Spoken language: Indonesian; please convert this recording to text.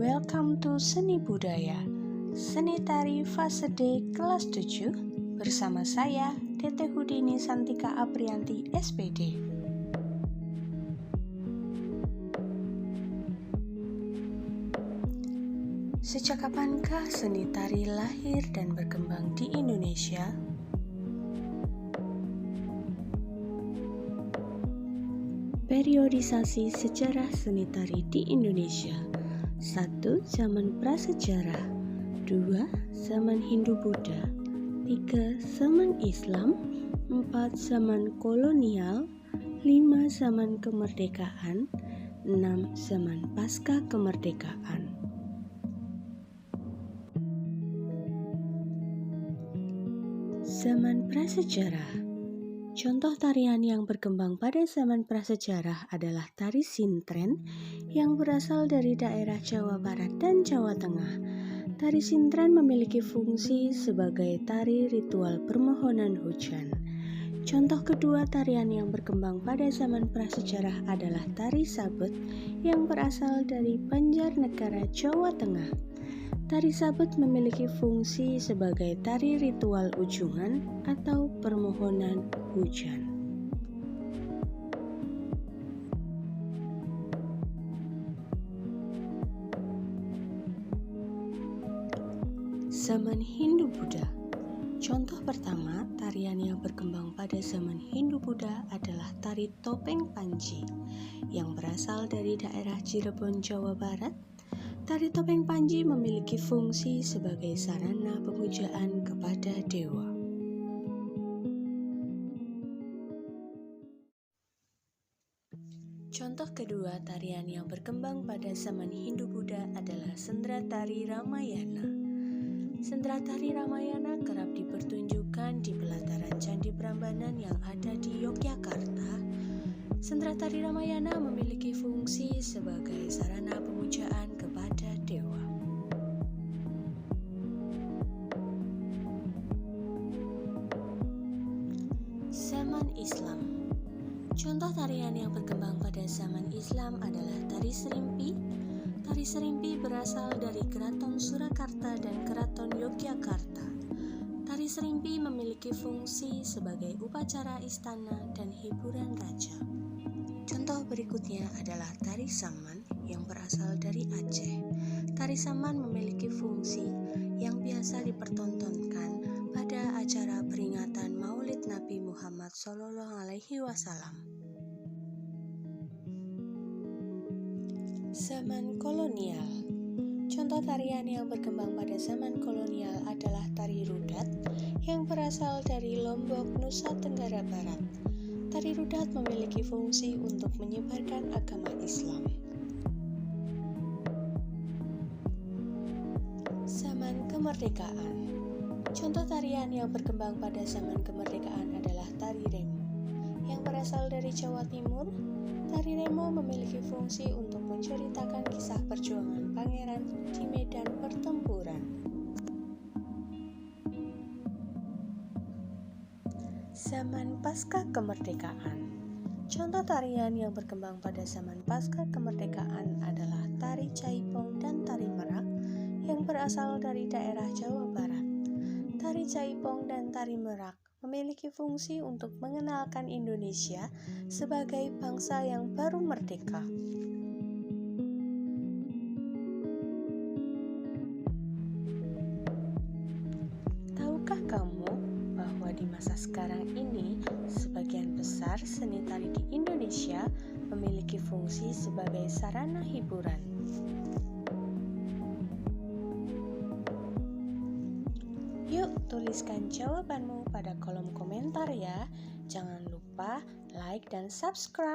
Welcome to Seni Budaya, Seni Tari Fase D kelas 7 bersama saya, Teteh Hudini Santika Aprianti, SPD. Sejak kapankah seni tari lahir dan berkembang di Indonesia? Periodisasi sejarah seni tari di Indonesia. 1. Zaman prasejarah. 2. Zaman Hindu-Buddha. 3. Zaman Islam. 4. Zaman kolonial. 5. Zaman kemerdekaan. 6. Zaman pasca kemerdekaan. Zaman prasejarah. Contoh tarian yang berkembang pada zaman prasejarah adalah tari sintren yang berasal dari daerah Jawa Barat dan Jawa Tengah. Tari sintren memiliki fungsi sebagai tari ritual permohonan hujan. Contoh kedua tarian yang berkembang pada zaman prasejarah adalah tari sabet yang berasal dari Banjarnegara, Jawa Tengah. Tari sabet memiliki fungsi sebagai tari ritual ujungan atau permohonan hujan. Zaman Hindu-Buddha. Contoh pertama, tarian yang berkembang pada zaman Hindu-Buddha adalah tari topeng Panji yang berasal dari daerah Cirebon, Jawa Barat. Tari topeng Panji memiliki fungsi sebagai sarana pemujaan kepada dewa. Contoh kedua tarian yang berkembang pada zaman Hindu-Buddha adalah sendera tari Ramayana. Sendera tari Ramayana kerap dipertunjukkan di pelataran Candi Prambanan yang ada di Yogyakarta. Sendera tari Ramayana memiliki fungsi sebagai sarana pemujaan kepada dewa. Zaman Islam. Contoh tarian yang berkembang pada zaman Islam adalah tari serimpi. Tari serimpi berasal dari Keraton Surakarta dan Keraton Yogyakarta. Tari serimpi memiliki fungsi sebagai upacara istana dan hiburan raja. Contoh berikutnya adalah tari saman yang berasal dari Aceh. Tari saman memiliki fungsi yang biasa dipertontonkan pada acara peringatan Maulid Nabi Muhammad SAW. Zaman kolonial. Contoh tarian yang berkembang pada zaman kolonial adalah tari rudat yang berasal dari Lombok, Nusa Tenggara Barat. Tari rudat memiliki fungsi untuk menyebarkan agama Islam. Zaman kemerdekaan. Contoh tarian yang berkembang pada zaman kemerdekaan adalah tari remo yang berasal dari Jawa Timur. Tari remo memiliki fungsi untuk menceritakan kisah perjuangan pangeran di medan pertempuran. Zaman pasca kemerdekaan. Contoh tarian yang berkembang pada zaman pasca kemerdekaan adalah tari Jaipong dan tari Merak yang berasal dari daerah Jawa Barat. Tari Jaipong dan tari Merak memiliki fungsi untuk mengenalkan Indonesia sebagai bangsa yang baru merdeka. Tahukah kamu bahwa di masa sekarang ini sebagian besar seni tari di Indonesia memiliki fungsi sebagai sarana hiburan? Yuk, tuliskan jawabanmu pada kolom komentar ya. Jangan lupa like dan subscribe.